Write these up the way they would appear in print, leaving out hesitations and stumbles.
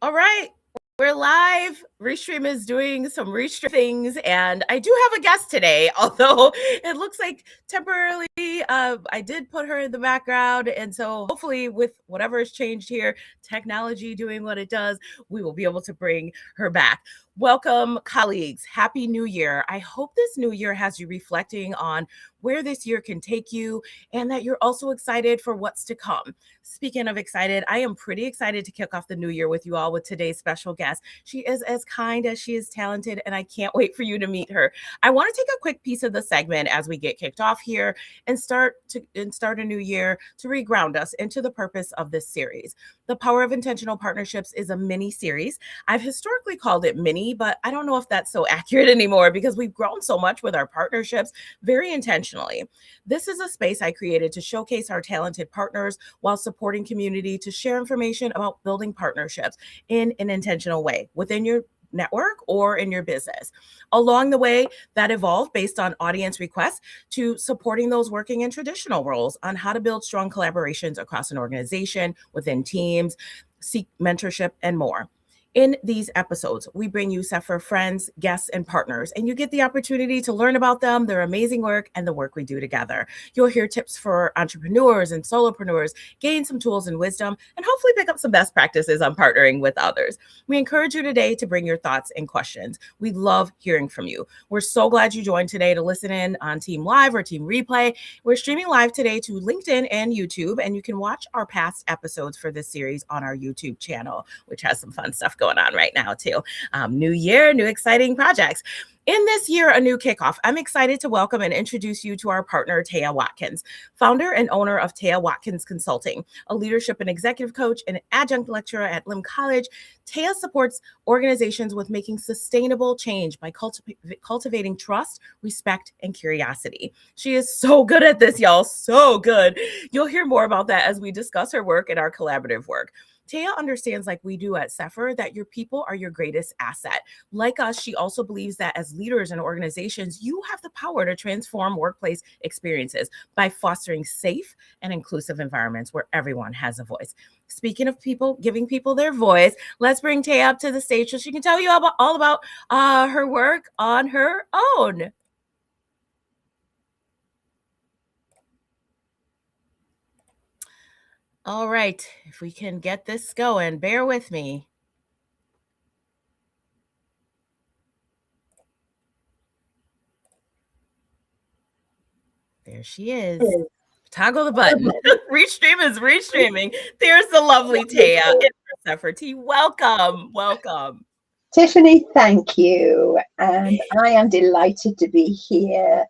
All right, we're live. Restream is doing some Restream things, and I do have a guest today, although it looks like temporarily I did put her in the background. And so hopefully, with whatever has changed here, technology doing what it does, we will be able to bring her back. Welcome, colleagues. Happy New Year. I hope this new year has you reflecting on where this year can take you and that you're also excited for what's to come. Speaking of excited, I am pretty excited to kick off the new year with you all with today's special guest. She is as kind as she is talented, and I can't wait for you to meet her. I want to take a quick piece of the segment as we get kicked off here and start a new year to reground us into the purpose of this series. The Power of Intentional Partnerships is a mini series. I've historically called it mini, but I don't know if that's so accurate anymore because we've grown so much with our partnerships very intentionally. This is a space I created to showcase our talented partners while supporting community to share information about building partnerships in an intentional way within your network or in your business. Along the way, that evolved based on audience requests to supporting those working in traditional roles on how to build strong collaborations across an organization, within teams, seek mentorship, and more. In these episodes, we bring you CEPHR friends, guests, and partners, and you get the opportunity to learn about them, their amazing work, and the work we do together. You'll hear tips for entrepreneurs and solopreneurs, gain some tools and wisdom, and hopefully pick up some best practices on partnering with others. We encourage you today to bring your thoughts and questions. We love hearing from you. We're so glad you joined today to listen in on Team Live or Team Replay. We're streaming live today to LinkedIn and YouTube, and you can watch our past episodes for this series on our YouTube channel, which has some fun stuff going on right now too. New year, new exciting projects. In this year, a new kickoff, I'm excited to welcome and introduce you to our partner, Théa Watkins, founder and owner of Théa Watkins Consulting, a leadership and executive coach and an adjunct lecturer at Lim College. Théa supports organizations with making sustainable change by cultivating trust, respect, and curiosity. She is so good at this, y'all, so good. You'll hear more about that as we discuss her work and our collaborative work. Théa understands, like we do at CEPHR, that your people are your greatest asset. Like us, she also believes that as leaders and organizations, you have the power to transform workplace experiences by fostering safe and inclusive environments where everyone has a voice. Speaking of people, giving people their voice, let's bring Théa up to the stage so she can tell you all about her work on her own. All right, if we can get this going, bear with me. There she is. Toggle the button. Restream is restreaming. There's the lovely Théa in her CEPHR. Welcome. Welcome. Tiffany, thank you. And I am delighted to be here.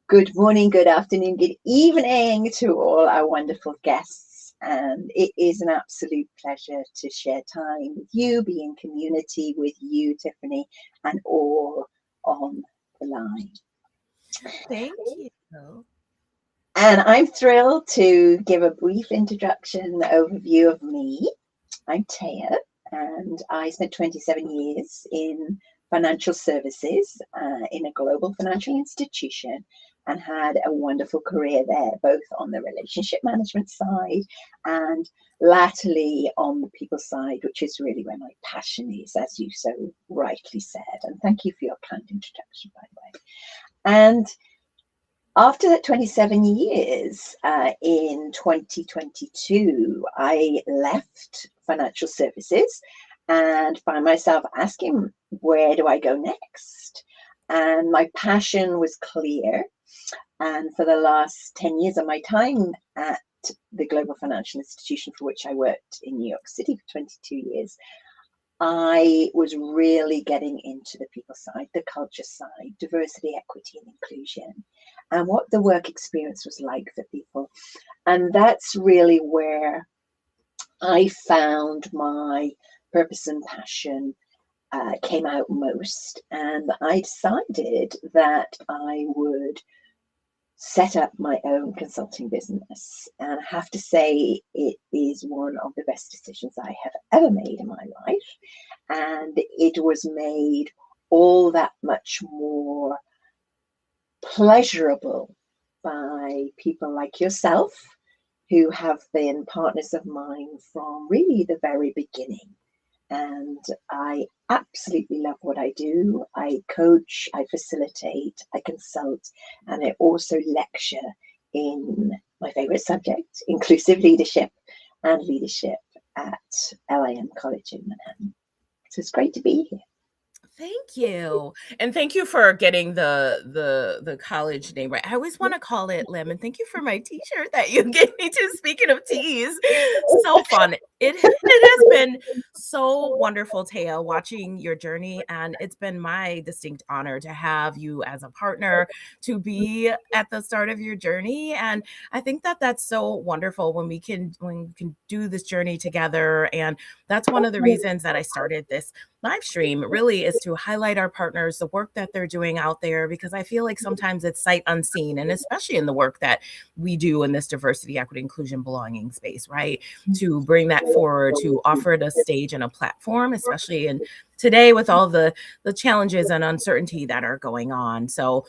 Good morning, good afternoon, good evening to all our wonderful guests. And it is an absolute pleasure to share time with you, be in community with you, Tiffany, and all on the line. Thank you. And I'm thrilled to give a brief introduction, overview of me. I'm Théa, and I spent 27 years in financial services in a global financial institution and had a wonderful career there, both on the relationship management side and latterly on the people side, which is really where my passion is, as you so rightly said. And thank you for your kind introduction, by the way. And after that 27 years, in 2022, I left financial services and found myself asking, where do I go next? And my passion was clear. And for the last 10 years of my time at the global financial institution for which I worked in New York City for 22 years, I was really getting into the people side, the culture side, diversity, equity, and inclusion, and what the work experience was like for people. And that's really where I found my purpose and passion came out most. And I decided that I would set up my own consulting business. And I have to say, it is one of the best decisions I have ever made in my life. And it was made all that much more pleasurable by people like yourself, who have been partners of mine from really the very beginning. and I absolutely love what I do. I coach, I facilitate, I consult, and I also lecture in my favorite subject, inclusive leadership and leadership at LIM College in Manhattan. So it's great to be here. Thank you. And thank you for getting the college name right. I always want to call it Lemon. Thank you for my t-shirt that you gave me too. Speaking of teas, so fun. It has been so wonderful, Théa, watching your journey. And it's been my distinct honor to have you as a partner, to be at the start of your journey. And I think that that's so wonderful when we can do this journey together. And that's one of the reasons that I started this live stream, really, is to highlight our partners, the work that they're doing out there, because I feel like sometimes it's sight unseen, and especially in the work that we do in this diversity, equity, inclusion, belonging space, right? To bring that forward, to offer it a stage and a platform, especially in today with all the challenges and uncertainty that are going on. So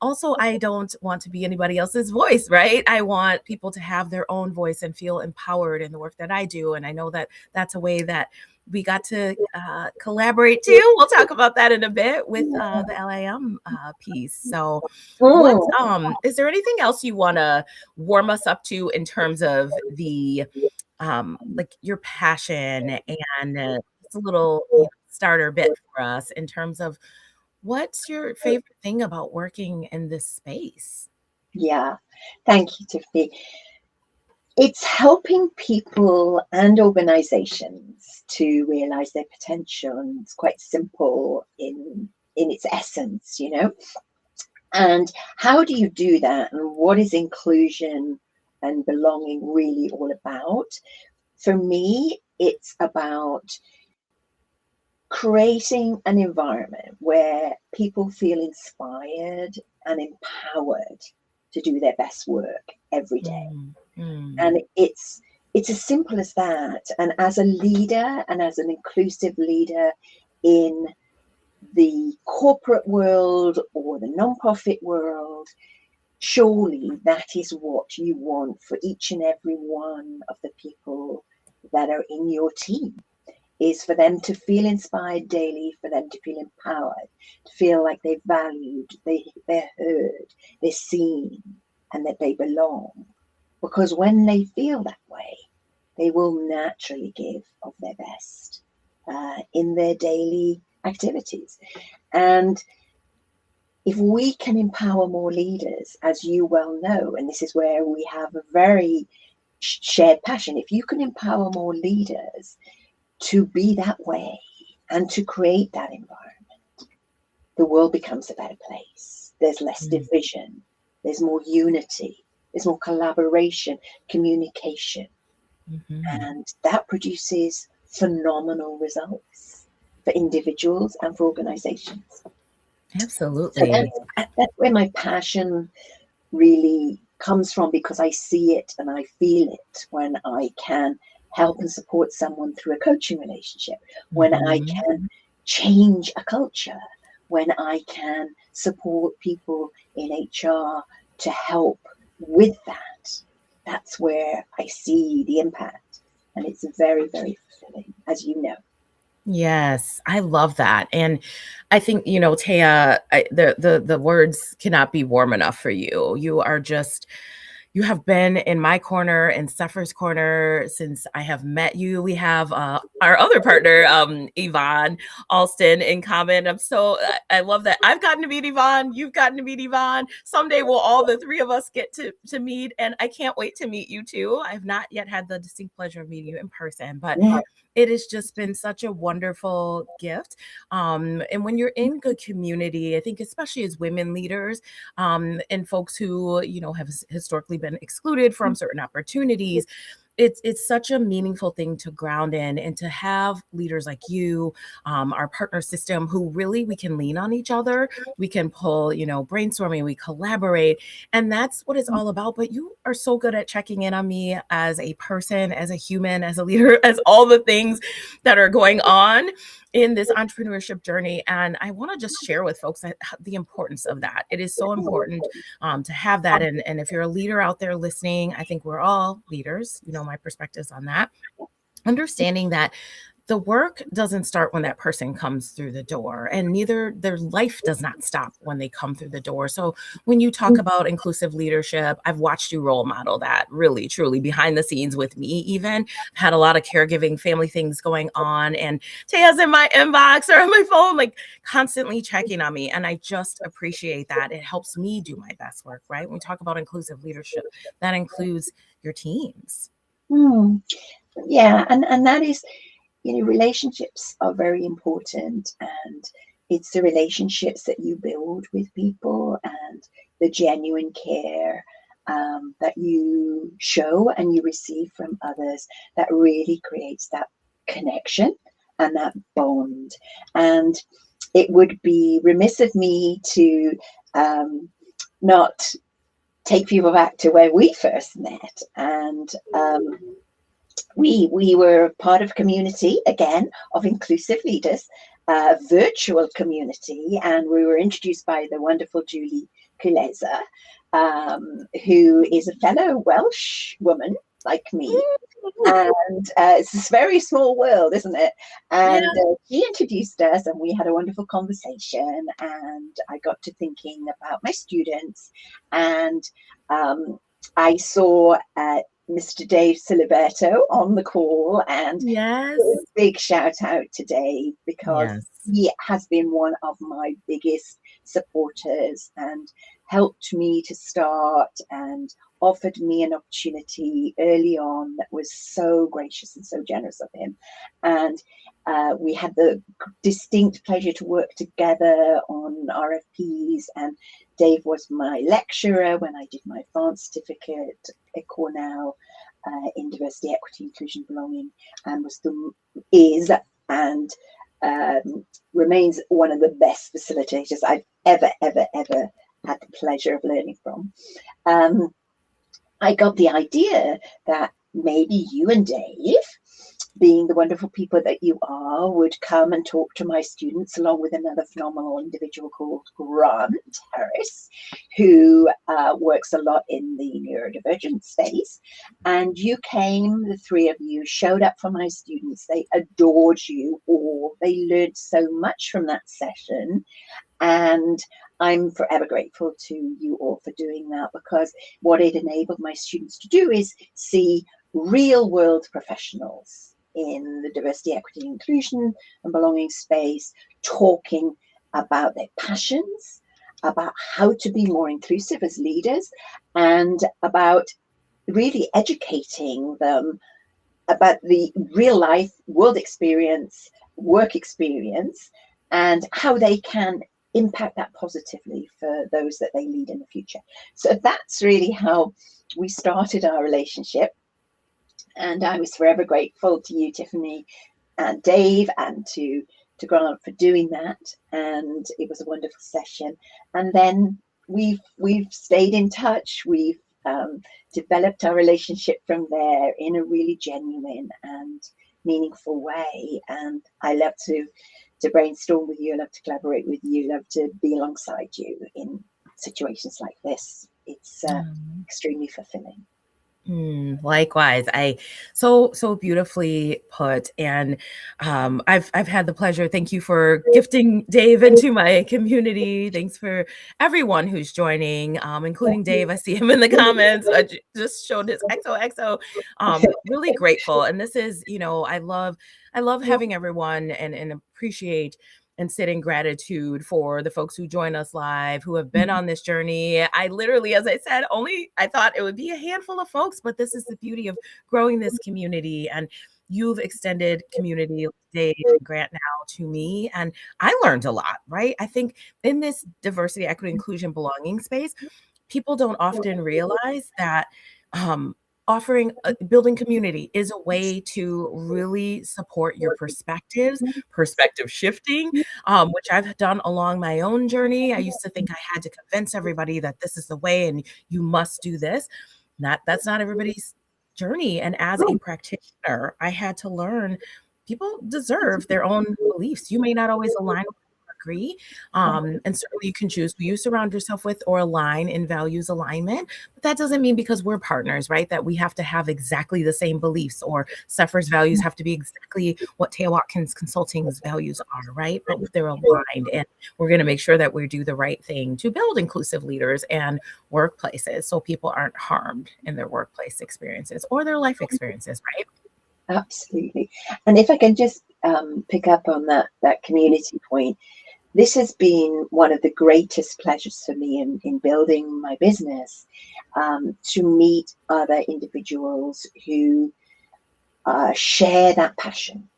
also, I don't want to be anybody else's voice, right? I want people to have their own voice and feel empowered in the work that I do. And I know that that's a way that we got to collaborate too. We'll talk about that in a bit with the LIM piece. So what is there anything else you want to warm us up to in terms of the like your passion and just a little starter bit for us in terms of what's your favorite thing about working in this space? Yeah, thank you, Tiffany. It's helping people and organizations to realize their potential, and it's quite simple in its essence, you know. And how do you do that, and what is inclusion and belonging really all about? For me, it's about creating an environment where people feel inspired and empowered to do their best work every day. And it's as simple as that. And as a leader, and as an inclusive leader in the corporate world or the nonprofit world, surely that is what you want for each and every one of the people that are in your team, is for them to feel inspired daily, for them to feel empowered, to feel like they're valued, they're heard, they're seen, and that they belong. Because when they feel that way, they will naturally give of their best in their daily activities. And if we can empower more leaders, as you well know, and this is where we have a very shared passion, if you can empower more leaders to be that way and to create that environment, the world becomes a better place. There's less division, there's more unity, there's more collaboration, communication, and that produces phenomenal results for individuals and for organizations. Absolutely. So that's where my passion really comes from, because I see it and I feel it when I can help and support someone through a coaching relationship, when I can change a culture, when I can support people in HR to help with that. That's where I see the impact, and it's very, very fulfilling, as you know. Yes, I love that. And I think, Théa, the words cannot be warm enough for you. You have been in my corner and CEPHR's corner since I have met you. We have our other partner, Yvonne Alston, in common. I love that. I've gotten to meet Yvonne. You've gotten to meet Yvonne. Someday we'll all, the three of us, get to meet. And I can't wait to meet you too. I've not yet had the distinct pleasure of meeting you in person, but it has just been such a wonderful gift. And when you're in good community, I think especially as women leaders, and folks who, have historically been excluded from certain opportunities, it's such a meaningful thing to ground in, and to have leaders like you, our partner system, who really, we can lean on each other. We can pull, brainstorming, we collaborate, and that's what it's all about. But you are so good at checking in on me as a person, as a human, as a leader, as all the things that are going on in this entrepreneurship journey. And I want to just share with folks the importance of that. It is so important to have that. And if you're a leader out there listening, I think we're all leaders, my perspectives on that. Understanding that the work doesn't start when that person comes through the door, and neither their life does not stop when they come through the door. So when you talk about inclusive leadership, I've watched you role model that really, truly behind the scenes with me, even had a lot of caregiving family things going on, and Taya's in my inbox or on my phone, like constantly checking on me. And I just appreciate that. It helps me do my best work, right? When we talk about inclusive leadership, that includes your teams. Hmm. Yeah, and that is, relationships are very important, and it's the relationships that you build with people and the genuine care that you show and you receive from others that really creates that connection and that bond. And it would be remiss of me to not take people back to where we first met. And we were part of a community, again, of inclusive leaders, a virtual community, and we were introduced by the wonderful Julie Kuleza, who is a fellow Welsh woman like me. And it's this very small world, isn't it? Yeah. And she introduced us, and we had a wonderful conversation. And I got to thinking about my students, and I saw Mr. Dave Siliberto on the call, and Yes. a big shout out to Dave, because Yes. he has been one of my biggest supporters and helped me to start and offered me an opportunity early on that was so gracious and so generous of him. And we had the distinct pleasure to work together on RFPs, and Dave was my lecturer when I did my advanced certificate at Cornell in diversity, equity, inclusion, belonging, and is and remains one of the best facilitators I've ever had the pleasure of learning from. I got the idea that maybe you and Dave, being the wonderful people that you are, would come and talk to my students, along with another phenomenal individual called Grant Harris, who works a lot in the neurodivergent space. And you came, the three of you, showed up for my students. They adored you all. They learned so much from that session. And I'm forever grateful to you all for doing that, because what it enabled my students to do is see real world professionals in the diversity, equity, inclusion, and belonging space talking about their passions, about how to be more inclusive as leaders, and about really educating them about the real life world experience, work experience, and how they can impact that positively for those that they lead in the future. So that's really how we started our relationship. And I was forever grateful to you, Tiffany, and Dave, and to Grant for doing that. And it was a wonderful session. And then we've stayed in touch. We've developed our relationship from there in a really genuine and meaningful way. And I love to brainstorm with you. I love to collaborate with you. I love to be alongside you in situations like this. It's extremely fulfilling. Likewise, I so beautifully put, and I've had the pleasure. Thank you for gifting Dave into my community. Thanks for everyone who's joining, including Dave. I see him in the comments. I just showed his XOXO. Really grateful, and this is, I love having everyone and appreciate and sit in gratitude for the folks who join us live, who have been on this journey. I literally, as I said, I thought it would be a handful of folks, but this is the beauty of growing this community. And you've extended community, Dave and Grant, now to me. And I learned a lot, right? I think in this diversity, equity, inclusion, belonging space, people don't often realize that building community is a way to really support your perspectives, perspective shifting, which I've done along my own journey. I used to think I had to convince everybody that this is the way and you must do this. That's not everybody's journey. And as a practitioner, I had to learn people deserve their own beliefs. You may not always align with agree. And certainly you can choose who you surround yourself with or align in values alignment. But that doesn't mean because we're partners, right, that we have to have exactly the same beliefs, or CEPHR's values have to be exactly what Théa Watkins Consulting's values are, right? But they're aligned, and we're going to make sure that we do the right thing to build inclusive leaders and workplaces so people aren't harmed in their workplace experiences or their life experiences, right? Absolutely. And if I can just pick up on that community point, this has been one of the greatest pleasures for me in building my business, to meet other individuals who share that passion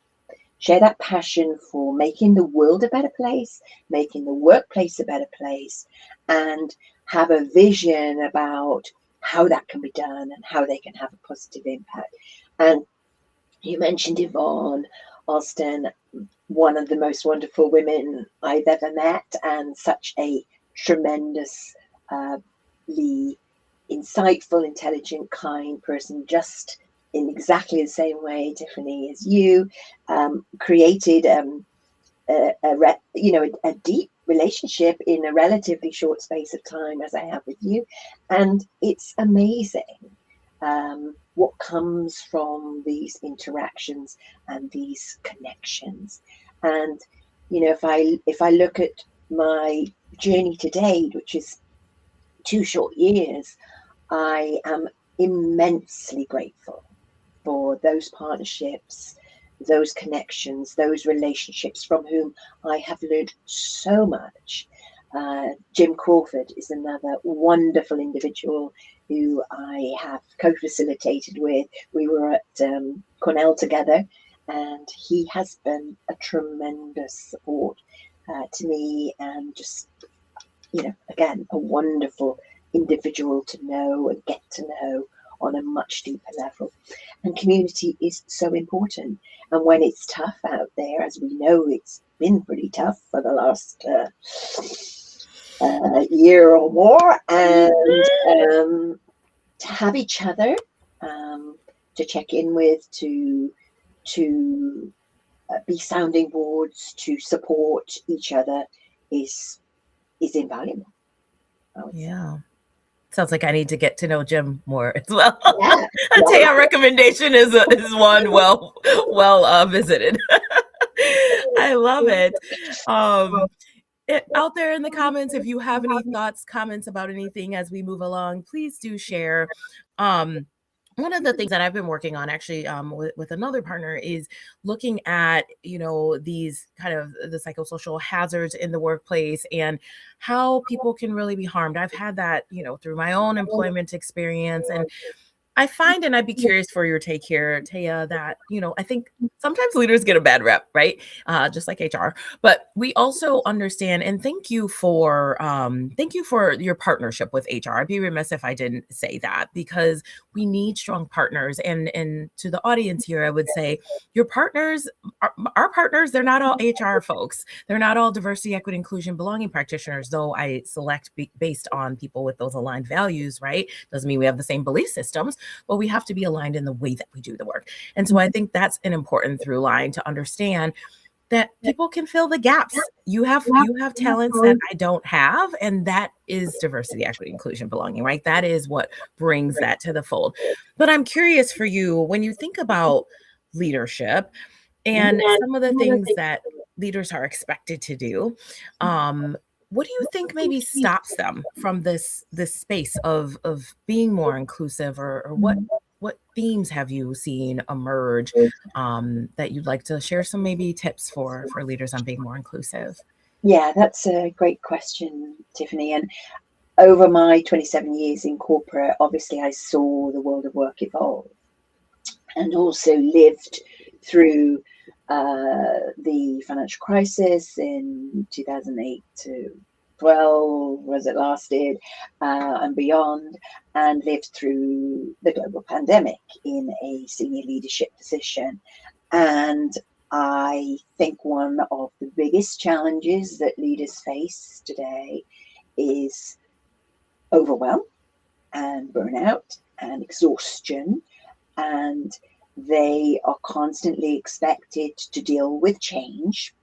for making the world a better place, making the workplace a better place, and have a vision about how that can be done and how they can have a positive impact. And you mentioned Yvonne Alston, one of the most wonderful women I've ever met, and such a tremendously insightful, intelligent, kind person, just in exactly the same way, Tiffany, as you, created a deep relationship in a relatively short space of time, as I have with you. And it's amazing what comes from these interactions and these connections. And if I look at my journey to date, which is 2 short years, I am immensely grateful for those partnerships, those connections, those relationships from whom I have learned so much. Jim Crawford is another wonderful individual who I have co-facilitated with. We were at Cornell together, and he has been a tremendous support to me, and just, again, a wonderful individual to know and get to know on a much deeper level. And community is so important. And when it's tough out there, as we know, it's been pretty tough for the last year or more, and to have each other to check in with, to be sounding boards, to support each other is invaluable. Yeah. Sounds like I need to get to know Jim more as well. Yeah. A Théa recommendation is one well visited. I love it. Out there in the comments, if you have any thoughts, comments about anything as we move along, please do share. One of the things that I've been working on actually with another partner is looking at, these kind of the psychosocial hazards in the workplace and how people can really be harmed. I've had that, through my own employment experience. And I find, and I'd be curious for your take here, Théa, that, I think sometimes leaders get a bad rep, right? Just like HR, but we also understand, and thank you for your partnership with HR. I'd be remiss if I didn't say that, because we need strong partners. And to the audience here, I would say your partners, our partners, they're not all HR folks. They're not all diversity, equity, inclusion, belonging practitioners, though I select based on people with those aligned values, right? Doesn't mean we have the same belief systems, but we have to be aligned in the way that we do the work. And so I think that's an important through line to understand that people can fill the gaps. You have talents that I don't have, and that is diversity, equity, inclusion, belonging, right? That is what brings that to the fold. But I'm curious for you, when you think about leadership and some of the things that leaders are expected to do, what do you think maybe stops them from this space of being more inclusive, or what themes have you seen emerge that you'd like to share some maybe tips for leaders on being more inclusive? Yeah, that's a great question, Tiffany. And over my 27 years in corporate, obviously I saw the world of work evolve, and also lived through the financial crisis in 2008 to 12, as it lasted, and beyond, and lived through the global pandemic in a senior leadership position. And I think one of the biggest challenges that leaders face today is overwhelm and burnout and exhaustion, and they are constantly expected to deal with change,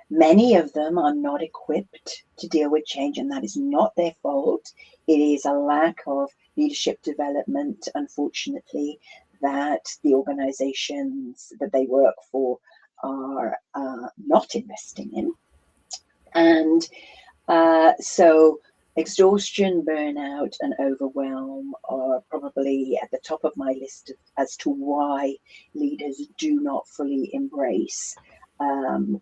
Many of them are not equipped to deal with change, and that is not their fault. It is a lack of leadership development, unfortunately, that the organizations that they work for are not investing in. And so exhaustion, burnout, and overwhelm are probably at the top of my list as to why leaders do not fully embrace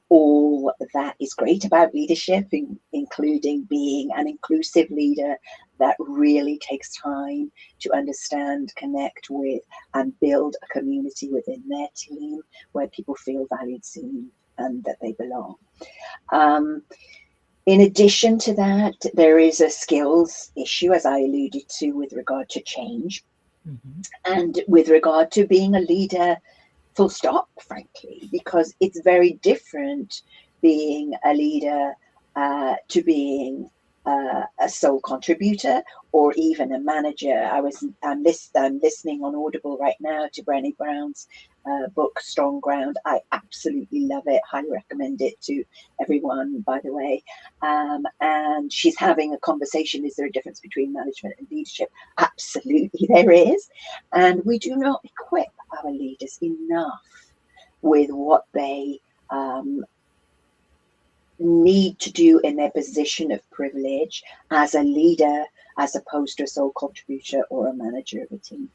all that is great about leadership, including being an inclusive leader that really takes time to understand, connect with, and build a community within their team where people feel valued, seen, and that they belong. In addition to that, there is a skills issue, as I alluded to, with regard to change and with regard to being a leader, full stop, frankly, because it's very different being a leader to being a sole contributor or even a manager. I'm listening on Audible right now to Brené Brown's book Strong Ground. I absolutely love it. Highly recommend it to everyone, by the way. And she's having a conversation. Is there a difference between management and leadership? Absolutely there is. And we do not equip our leaders enough with what they need to do in their position of privilege as a leader, as opposed to a sole contributor or a manager of a team.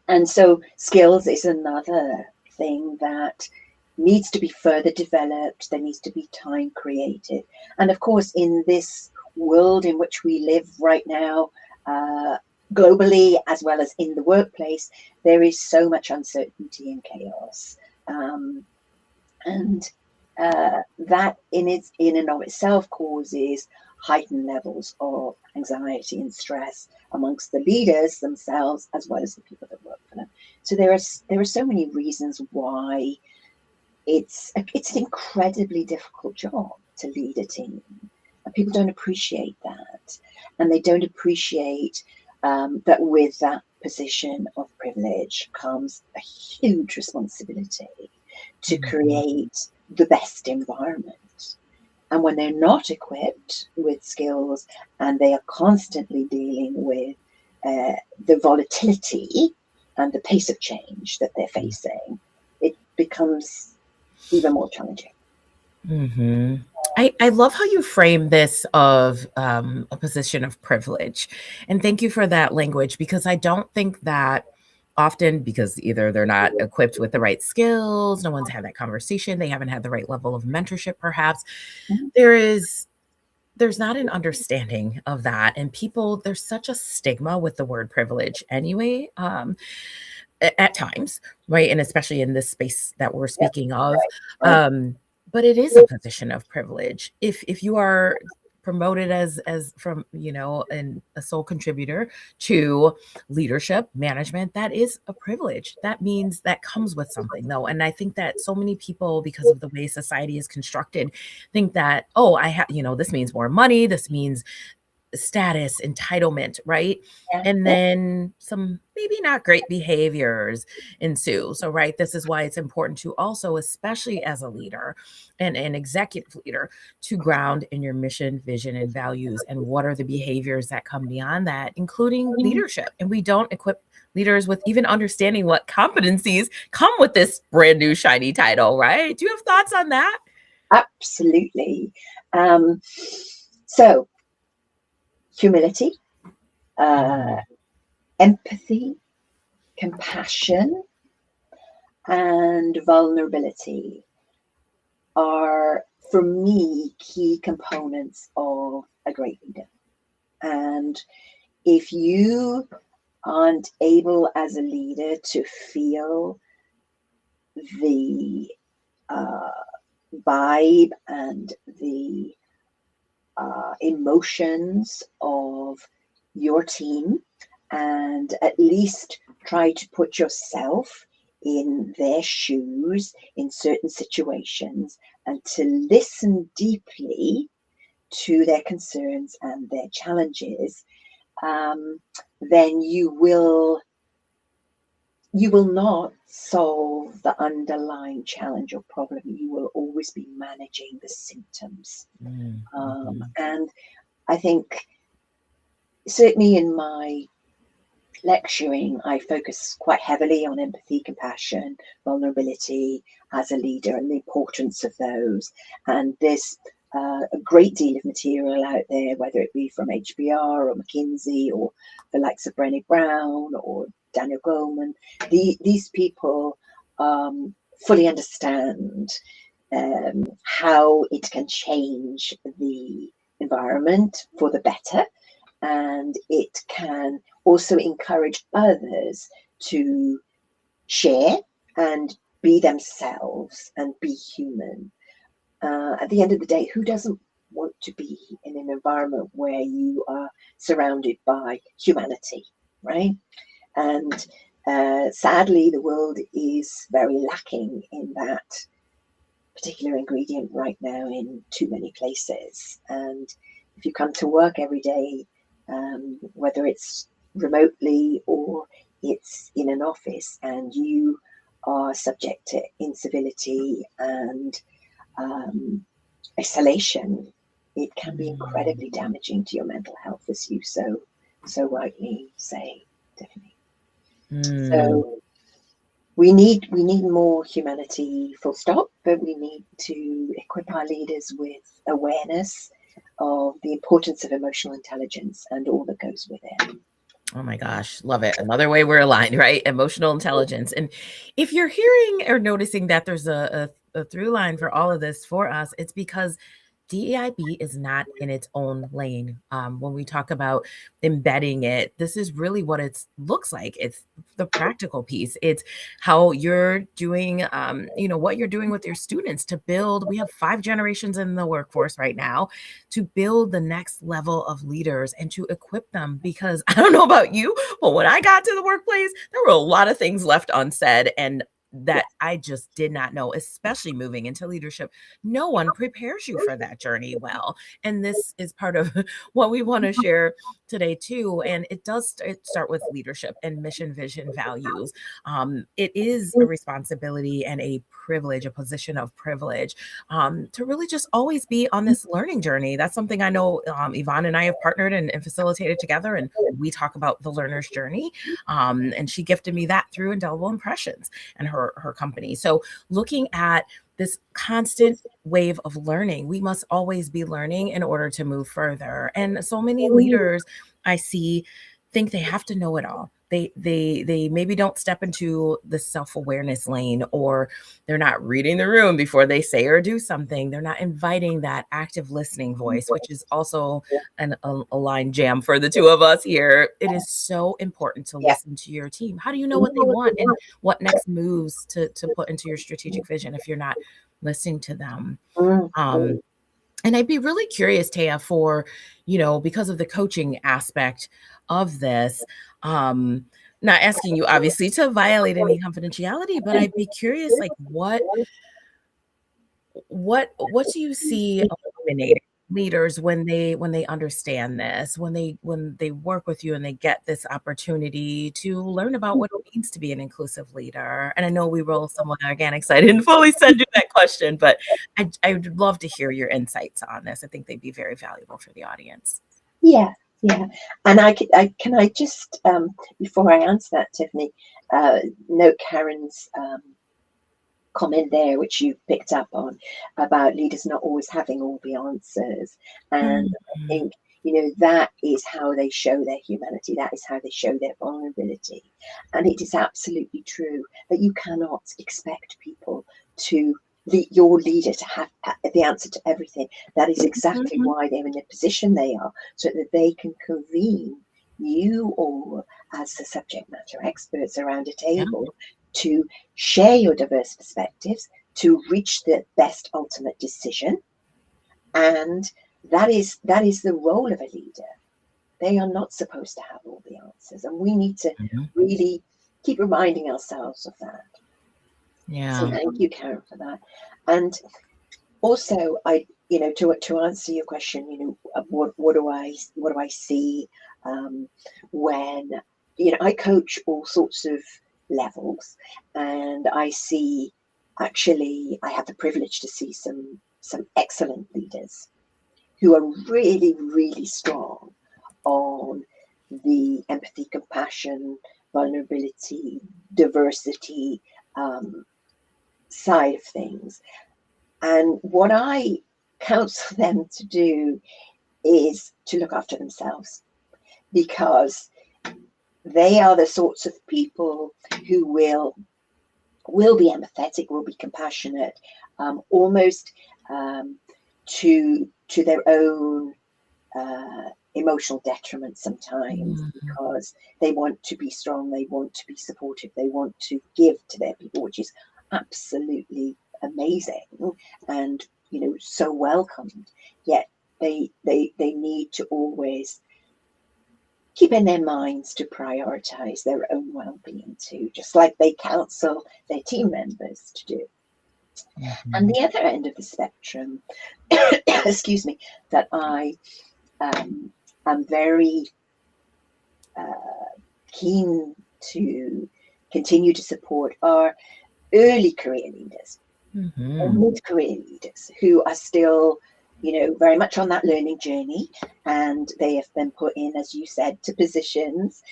And so skills is another thing that needs to be further developed. There needs to be time created. And of course, in this world in which we live right now, globally as well as in the workplace, there is so much uncertainty and chaos. That in and of itself causes heightened levels of anxiety and stress amongst the leaders themselves, as well as the people that work for them. So there are so many reasons why it's an incredibly difficult job to lead a team, and people don't appreciate that, and they don't appreciate that with that position of privilege comes a huge responsibility to create the best environment. And when they're not equipped with skills and they are constantly dealing with the volatility and the pace of change that they're facing, it becomes even more challenging. Mm-hmm. I love how you frame this of a position of privilege. And thank you for that language, because I don't think that often, because either they're not equipped with the right skills, no one's had that conversation, they haven't had the right level of mentorship, perhaps. Mhm. There's not an understanding of that. And people, there's such a stigma with the word privilege anyway. At times, right? And especially in this space that we're Yep, speaking of. right. But it is a position of privilege. If you are promoted as from, and a sole contributor to leadership, management, that is a privilege. That means that comes with something, though. And I think that so many people, because of the way society is constructed, think that, oh, I have, this means more money, this means status, entitlement, right? Yeah, And yeah. then some maybe not great behaviors ensue. So, right, this is why it's important to also, especially as a leader and an executive leader, to ground in your mission, vision, and values. And what are the behaviors that come beyond that, including leadership? And we don't equip leaders with even understanding what competencies come with this brand new shiny title, right? Do you have thoughts on that? Absolutely. So humility, empathy, compassion, and vulnerability are, for me, key components of a great leader. And if you aren't able as a leader to feel the vibe and the emotions of your team, and at least try to put yourself in their shoes in certain situations, and to listen deeply to their concerns and their challenges, then you will you will not solve the underlying challenge or problem. You will always be managing the symptoms. And I think certainly in my lecturing, I focus quite heavily on empathy, compassion, vulnerability as a leader and the importance of those. And there's a great deal of material out there, whether it be from HBR or McKinsey or the likes of Brené Brown or Daniel Goleman. These people fully understand how it can change the environment for the better, and it can also encourage others to share and be themselves and be human. At the end of the day, who doesn't want to be in an environment where you are surrounded by humanity, right? And sadly, the world is very lacking in that particular ingredient right now in too many places. And if you come to work every day, whether it's remotely or it's in an office, and you are subject to incivility and isolation, it can be incredibly damaging to your mental health, as you so rightly say, Tiffany. So we need more humanity, full stop, but we need to equip our leaders with awareness of the importance of emotional intelligence and all that goes with it. Oh my gosh, love it. Another way we're aligned, right? Emotional intelligence. And if you're hearing or noticing that there's a through line for all of this for us, it's because DEIB is not in its own lane. When we talk about embedding it, this is really what it looks like. It's the practical piece. It's how you're doing, what you're doing with your students to build. We have 5 generations in the workforce right now to build the next level of leaders and to equip them. Because I don't know about you, but when I got to the workplace, there were a lot of things left unsaid and that I just did not know, especially moving into leadership. No one prepares you for that journey well. And this is part of what we want to share today too. And it does start with leadership and mission, vision, values. It is a responsibility and a privilege, a position of privilege, to really just always be on this learning journey. That's something I know Yvonne and I have partnered and facilitated together. And we talk about the learner's journey. And she gifted me that through Indelible Impressions and her company. So looking at this constant wave of learning, we must always be learning in order to move further. And so many leaders I see think they have to know it all. They maybe don't step into the self-awareness lane, or they're not reading the room before they say or do something. They're not inviting that active listening voice, which is also a line jam for the two of us here. It is so important to listen to your team. How do you know what they want and what next moves to put into your strategic vision if you're not listening to them? And I'd be really curious, Théa, for, because of the coaching aspect of this, not asking you obviously to violate any confidentiality, but I'd be curious, like what do you see eliminating leaders when they understand this, when they work with you and they get this opportunity to learn about what it means to be an inclusive leader? And I know we roll someone organic, so I didn't fully send you that question, but I would love to hear your insights on this. I think they'd be very valuable for the audience. Yeah. And can I just, before I answer that, Tiffany, note Karen's comment there, which you picked up on, about leaders not always having all the answers. And I think, that is how they show their humanity. That is how they show their vulnerability. And it is absolutely true that you cannot expect people your leader to have the answer to everything. That is exactly why they're in the position they are, so that they can convene you all as the subject matter experts around a table to share your diverse perspectives, to reach the best ultimate decision. And that is the role of a leader. They are not supposed to have all the answers, and we need to really keep reminding ourselves of that. So thank you, Karen, for that. And also, to answer your question, what do I see when I coach all sorts of levels, and I see, actually, I have the privilege to see some excellent leaders who are really, really strong on the empathy, compassion, vulnerability, diversity side of things. And what I counsel them to do is to look after themselves, because they are the sorts of people who will be empathetic, will be compassionate, almost to their own emotional detriment sometimes, because they want to be strong, they want to be supportive, they want to give to their people, which is absolutely amazing and, you know, so welcomed. Yet they need to always keep in their minds to prioritize their own well-being too, just like they counsel their team members to do. And the other end of the spectrum, excuse me, that I am very keen to continue to support are early career leaders or mid-career leaders who are still, you know, very much on that learning journey, and they have been put in, as you said, to positions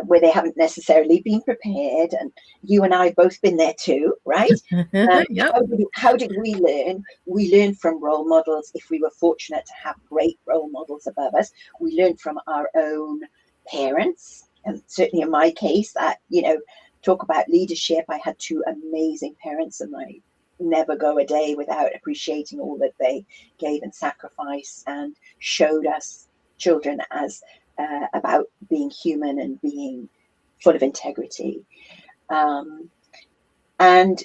where they haven't necessarily been prepared. And you and I have both been there too, right? Yep. How did we learn? We learned from role models. If we were fortunate to have great role models above us, we learned from our own parents. And certainly in my case, that, you know, talk about leadership, I had two amazing parents, and I never go a day without appreciating all that they gave and sacrificed and showed us children as about being human and being full of integrity. And,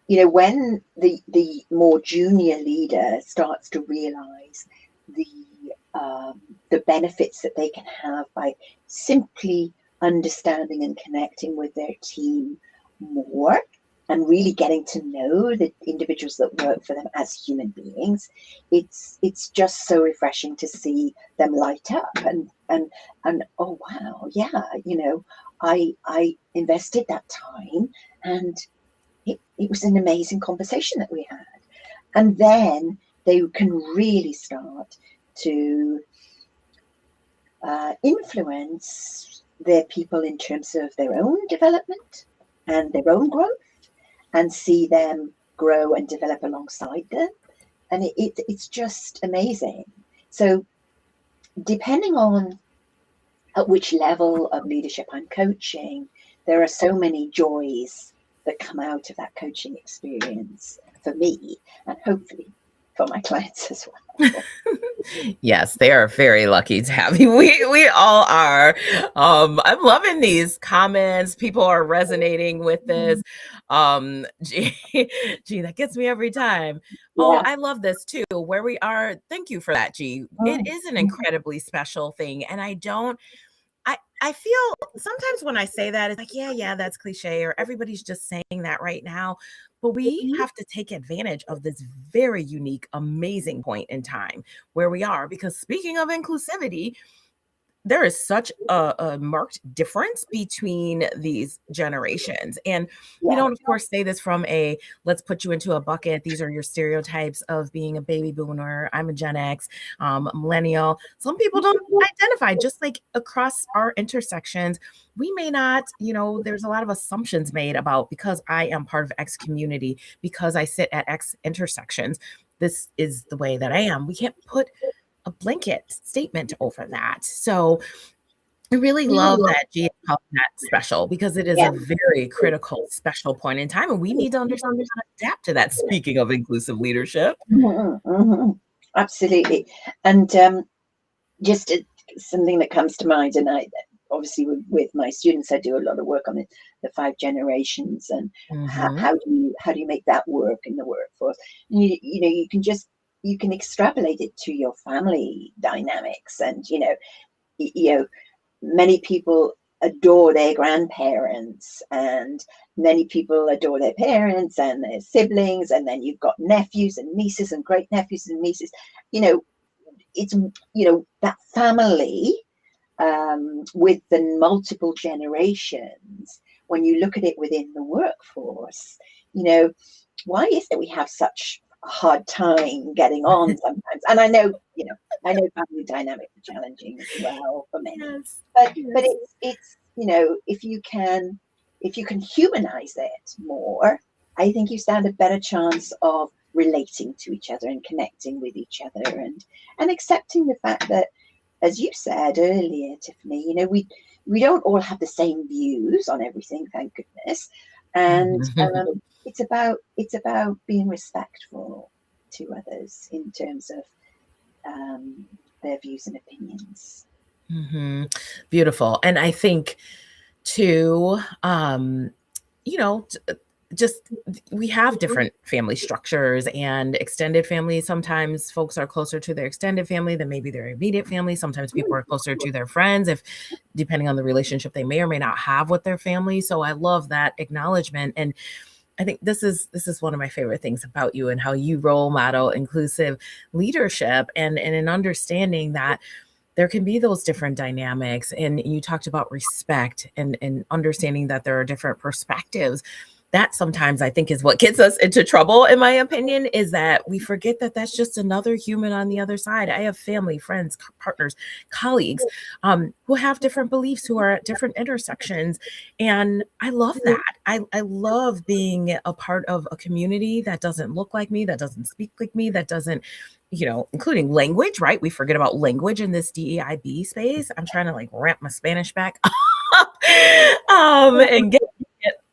you know, when the more junior leader starts to realize the benefits that they can have by simply understanding and connecting with their team more, and really getting to know the individuals that work for them as human beings, it's just so refreshing to see them light up and oh wow, yeah, you know, I invested that time, and it was an amazing conversation that we had. And then they can really start to influence their people in terms of their own development and their own growth, and see them grow and develop alongside them. And it's just amazing. So depending on at which level of leadership I'm coaching, there are so many joys that come out of that coaching experience for me, and hopefully for my clients as well. Yes, they are very lucky to have you. We all are. I'm loving these comments. People are resonating with this. Gee, that gets me every time. Oh, Yeah. I love this too. Where we are. Thank you for that, G. It is an incredibly special thing, and I feel sometimes when I say that, it's like, yeah, that's cliche, or everybody's just saying that right now. But we have to take advantage of this very unique, amazing point in time where we are. Because speaking of inclusivity, there is such a marked difference between these generations. And we don't, of course, say this from a let's put you into a bucket. These are your stereotypes of being a baby boomer. I'm a Gen X, a millennial. Some people don't identify, just like across our intersections. We may not, you know, there's a lot of assumptions made about because I am part of X community, because I sit at X intersections, this is the way that I am. We can't put a blanket statement over that. So I really love that G is calling that special, because it is a very critical, special point in time, and we need to understand how to adapt to that. Speaking of inclusive leadership. Absolutely. And just something that comes to mind, and I obviously with my students, I do a lot of work on the 5 generations, and how do you make that work in the workforce? You know, you can extrapolate it to your family dynamics, and you know, many people adore their grandparents, and many people adore their parents and their siblings, and then you've got nephews and nieces and great nephews and nieces. You know, it's, you know, that family with the multiple generations when you look at it within the workforce, you know, why is it we have such a hard time getting on sometimes? And I know, you know, I know family dynamics are challenging as well for many, Yes. but Yes. it's you know, if you can humanize it more, I think you stand a better chance of relating to each other and connecting with each other, and accepting the fact that, as you said earlier, Tiffany, you know, we don't all have the same views on everything, thank goodness, and it's about being respectful to others in terms of their views and opinions. Beautiful. And I think too, you know, just we have different family structures and extended families. Sometimes folks are closer to their extended family than maybe their immediate family. Sometimes people are closer to their friends, if depending on the relationship they may or may not have with their family. So I love that acknowledgement. And I think this is one of my favorite things about you and how you role model inclusive leadership and an understanding that there can be those different dynamics. And you talked about respect and understanding that there are different perspectives. That sometimes I think is what gets us into trouble, in my opinion, is that we forget that that's just another human on the other side. I have family, friends, partners, colleagues who have different beliefs, who are at different intersections. And I love that. I love being a part of a community that doesn't look like me, that doesn't speak like me, that doesn't, you know, including language, right? We forget about language in this DEIB space. I'm trying to like ramp my Spanish back up and get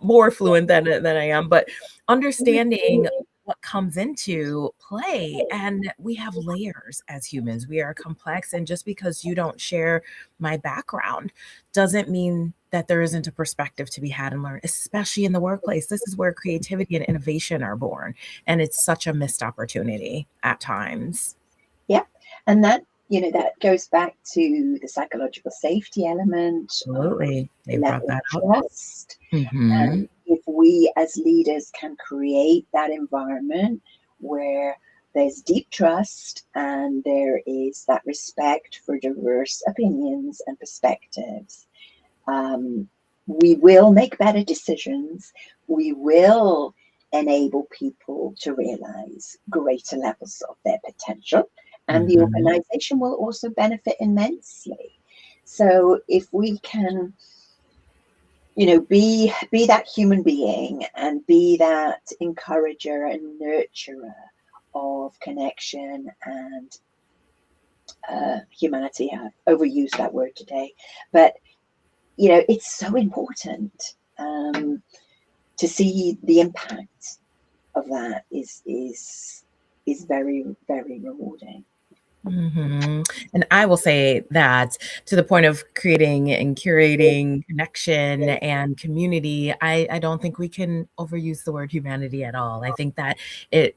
more fluent than I am, but understanding what comes into play. And we have layers as humans. We are complex. And just because you don't share my background doesn't mean that there isn't a perspective to be had and learned, especially in the workplace. This is where creativity and innovation are born. And it's such a missed opportunity at times. Yeah. And that, you know, that goes back to the psychological safety element, Absolutely. the They brought level of that up. trust. Mm-hmm. And if we as leaders can create that environment where there's deep trust and there is that respect for diverse opinions and perspectives, we will make better decisions. We will enable people to realize greater levels of their potential, and the Mm-hmm. organization will also benefit immensely. So if we can, you know, be that human being and be that encourager and nurturer of connection and humanity. I've overused that word today, but you know, it's so important to see the impact of that is very, very rewarding. Mm-hmm. And I will say that to the point of creating and curating connection and community, I don't think we can overuse the word humanity at all. I think that it,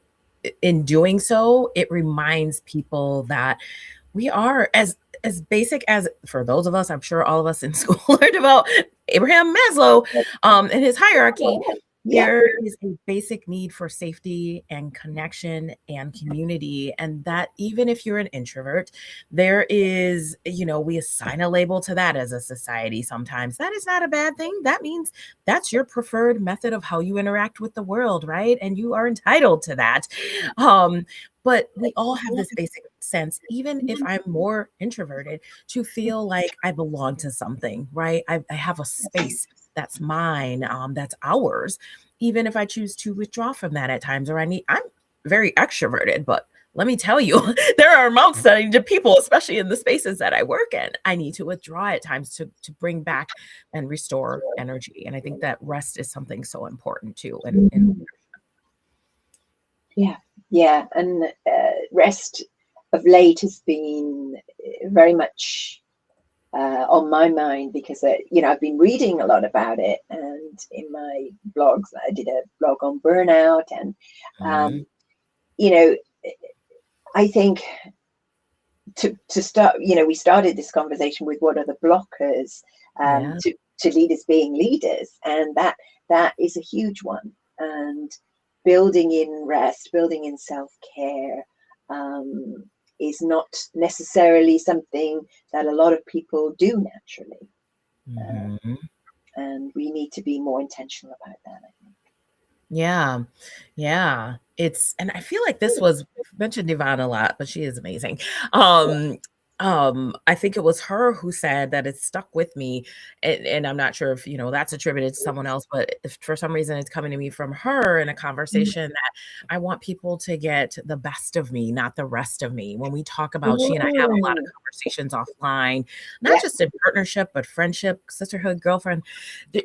in doing so, it reminds people that we are as basic as, for those of us, I'm sure all of us in school learned about Abraham Maslow and his hierarchy. Yeah, There is a basic need for safety and connection and community. And that even if you're an introvert, there is, you know, we assign a label to that as a society sometimes. That is not a bad thing. That means that's your preferred method of how you interact with the world, right? And you are entitled to that. But we all have this basic sense, even if I'm more introverted, to feel like I belong to something, right? I have a space that's mine, that's ours, even if I choose to withdraw from that at times, or I'm very extroverted, but let me tell you, there are amounts that I need to people, especially in the spaces that I work in. I need to withdraw at times to bring back and restore energy. And I think that rest is something so important too. And yeah, yeah. And rest of late has been very much on my mind because you know, I've been reading a lot about it, and in my blogs, I did a blog on burnout, and you know, I think to start, you know, we started this conversation with what are the blockers yeah. to leaders being leaders, and that is a huge one. And building in rest, building in self-care is not necessarily something that a lot of people do naturally. Mm-hmm. and we need to be more intentional about that, I think. Yeah. Yeah. And I feel like this was we've mentioned Yvonne a lot, but she is amazing. Um, I think it was her who said that it stuck with me. And I'm not sure if, that's attributed to someone else, but if for some reason it's coming to me from her in a conversation that I want people to get the best of me, not the rest of me. When we talk about, she and I have a lot of conversations offline, not Yeah, just in partnership, but friendship, sisterhood, girlfriend.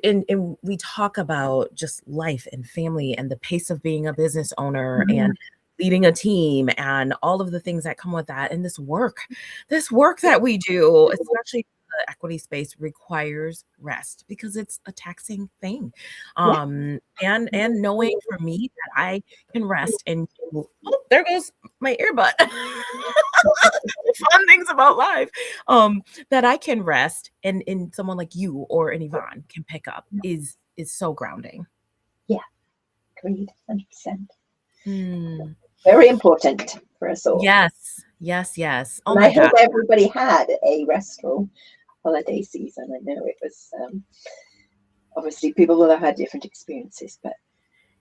And we talk about just life and family and the pace of being a business owner and leading a team and all of the things that come with that. And this work that we do, especially the equity space, requires rest because it's a taxing thing. yeah, And knowing for me that I can rest and there goes my earbud. Fun things about life. That I can rest and someone like you or an Yvonne can pick up is so grounding. yeah, agreed, 100%. Hmm. Very important for us all. Yes, yes, yes. Oh And I my hope God. everybody had a restful holiday season. I know it was obviously people will have had different experiences, but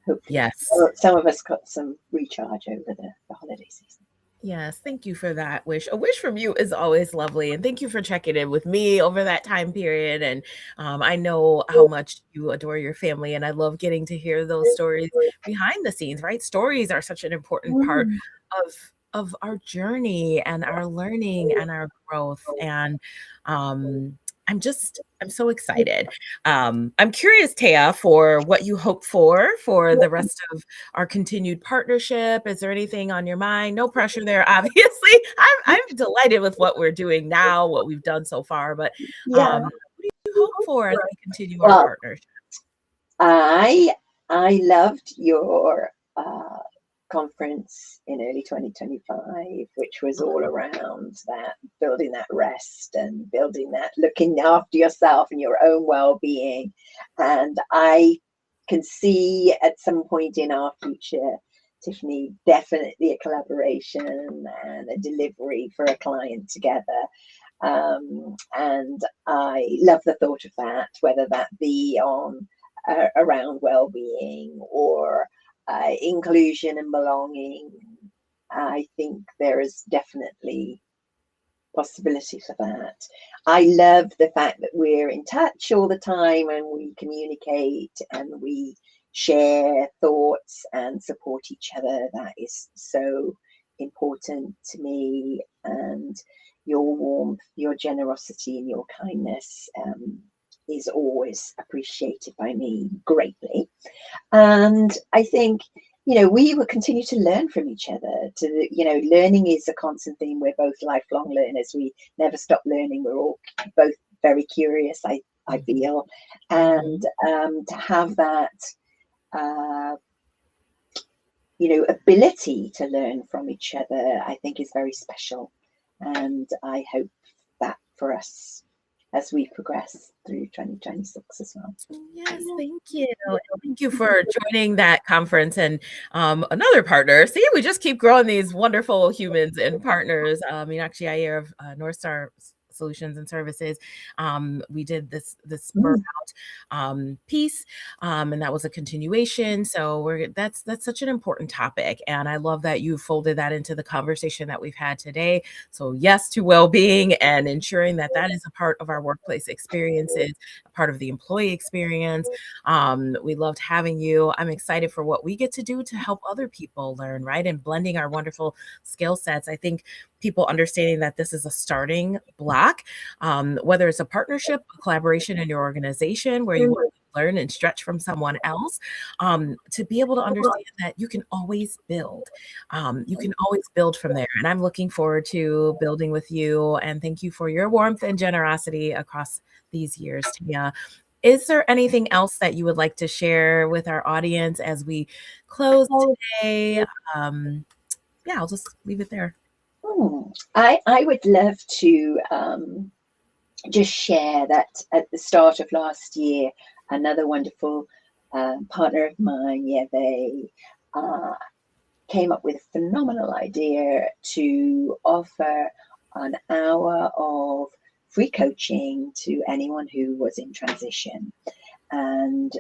hopefully Yes. some of us got some recharge over the holiday season. Yes, thank you for that wish. A wish from you is always lovely, and thank you for checking in with me over that time period. And I know how much you adore your family, and I love getting to hear those stories behind the scenes. Right, stories are such an important part Mm. of our journey and our learning and our growth. And um, I'm so excited. I'm curious, Taya, for what you hope for the rest of our continued partnership. Is there anything on your mind? No pressure there, obviously. I'm delighted with what we're doing now, what we've done so far, but Yeah. what do you hope for as we continue our Well, partnership? I I loved your conference in early 2025, which was all around that building that rest and building that looking after yourself and your own well-being. And I can see at some point in our future, Tiffany, definitely a collaboration and a delivery for a client together. And I love the thought of that, whether that be on around well-being or inclusion and belonging. I think there is definitely possibility for that. I love the fact that we're in touch all the time and we communicate and we share thoughts and support each other. That is so important to me. And your warmth, your generosity, and your kindness is always appreciated by me greatly. And I think, we will continue to learn from each other. Learning is a constant theme. We're both lifelong learners. We never stop learning. We're all both very curious, I feel. And to have that, uh, ability to learn from each other, I think is very special. And I hope that for us as we progress through 2026 as well. Yes, thank you. And thank you for joining that conference and another partner. See, we just keep growing these wonderful humans and partners. Actually, I hear of North Star Solutions and Services. We did this spur Mm. out piece, and that was a continuation. So that's such an important topic, and I love that you folded that into the conversation that we've had today. So yes to well-being and ensuring that that is a part of our workplace experiences, a part of the employee experience. We loved having you. I'm excited for what we get to do to help other people learn, right? And blending our wonderful skill sets. I think people understanding that this is a starting block, whether it's a partnership, a collaboration in your organization where you want to learn and stretch from someone else, to be able to understand that you can always build. You can always build from there. And I'm looking forward to building with you. And thank you for your warmth and generosity across these years, Tia. Is there anything else that you would like to share with our audience as we close today? Yeah, I'll just leave it there. I would love to just share that at the start of last year, another wonderful partner of mine, they came up with a phenomenal idea to offer an hour of free coaching to anyone who was in transition. And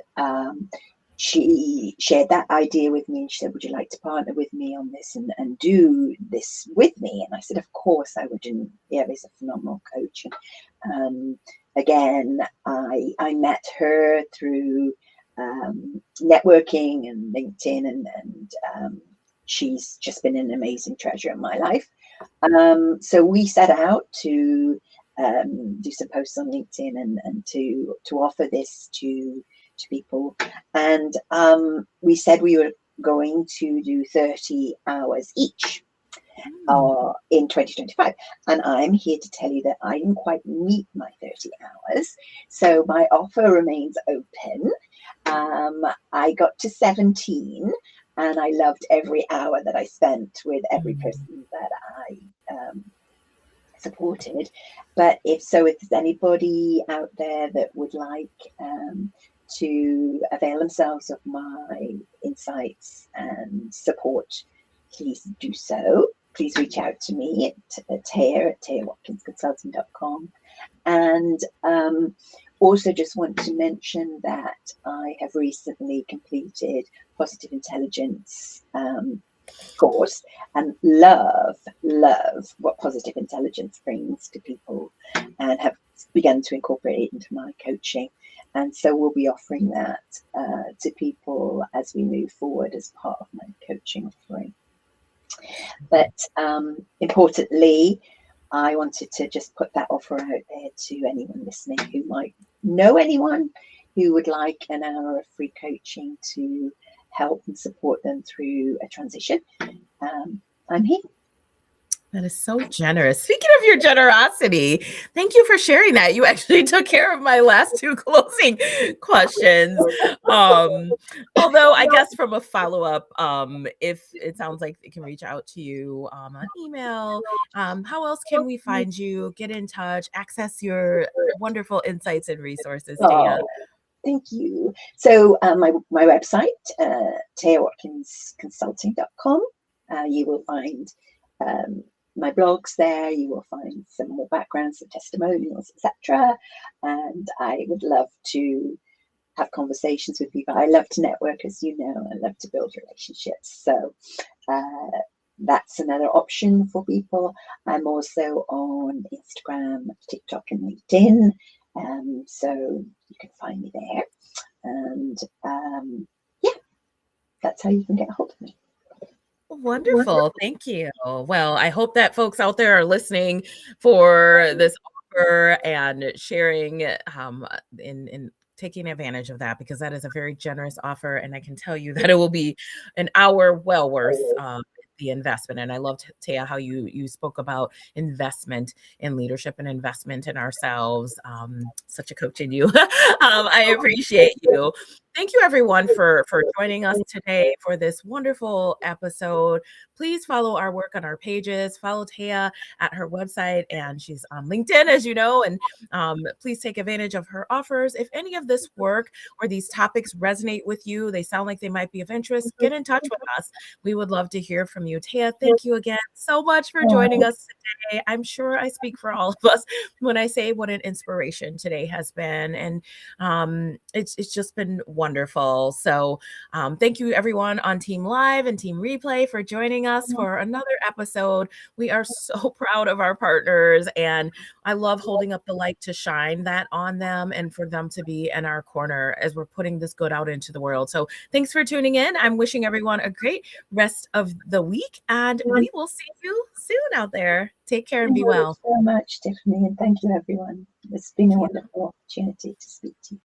she shared that idea with me, and she said, would you like to partner with me on this and do this with me? And I said, of course I would. And Eva's a phenomenal coach. And again, I met her through networking and LinkedIn, and she's just been an amazing treasure in my life. So we set out to do some posts on LinkedIn and to offer this to people. And we said we were going to do 30 hours each in 2025. And I'm here to tell you that I didn't quite meet my 30 hours. So my offer remains open. I got to 17, and I loved every hour that I spent with every person that I supported. But if there's anybody out there that would like to avail themselves of my insights and support, please do so. Please reach out to me at Théa@ThéaWatkinsConsulting.com. And also just want to mention that I have recently completed Positive Intelligence course, and love what positive intelligence brings to people, and have begun to incorporate it into my coaching. And so we'll be offering that to people as we move forward as part of my coaching offering. But importantly, I wanted to just put that offer out there to anyone listening who might know anyone who would like an hour of free coaching to help and support them through a transition. I'm here. That is so generous. Speaking of your generosity, thank you for sharing that. You actually took care of my last two closing questions. Although I guess from a follow-up, if it sounds like they can reach out to you on email, how else can we find you, get in touch, access your wonderful insights and resources, Théa? Thank you. So my website, ThéaWatkinsConsulting.com. You will find my blogs there. You will find some more backgrounds, some testimonials, etc. And I would love to have conversations with people. I love to network, as you know. I love to build relationships. So that's another option for people. I'm also on Instagram, TikTok, and LinkedIn. So you can find me there. And yeah, that's how you can get a hold of me. Wonderful. Thank you. Well, I hope that folks out there are listening for this offer and sharing in taking advantage of that, because that is a very generous offer. And I can tell you that it will be an hour well worth the investment. And I loved, Théa, how you spoke about investment in leadership and investment in ourselves. Such a coach in you. I appreciate you. Thank you, everyone, for joining us today for this wonderful episode. Please follow our work on our pages. Follow Théa at her website, and she's on LinkedIn, as you know. And please take advantage of her offers. If any of this work or these topics resonate with you, they sound like they might be of interest, get in touch with us. We would love to hear from you. Théa, thank you again so much for joining us today. I'm sure I speak for all of us when I say what an inspiration today has been. And it's just been wonderful. So thank you, everyone on Team Live and Team Replay, for joining us for another episode. We are so proud of our partners, and I love holding up the light to shine that on them and for them to be in our corner as we're putting this good out into the world. So thanks for tuning in. I'm wishing everyone a great rest of the week, and we will see you soon out there. Take care and be well. Thank you so much, Tiffany, and thank you, everyone. It's been a wonderful opportunity to speak to you.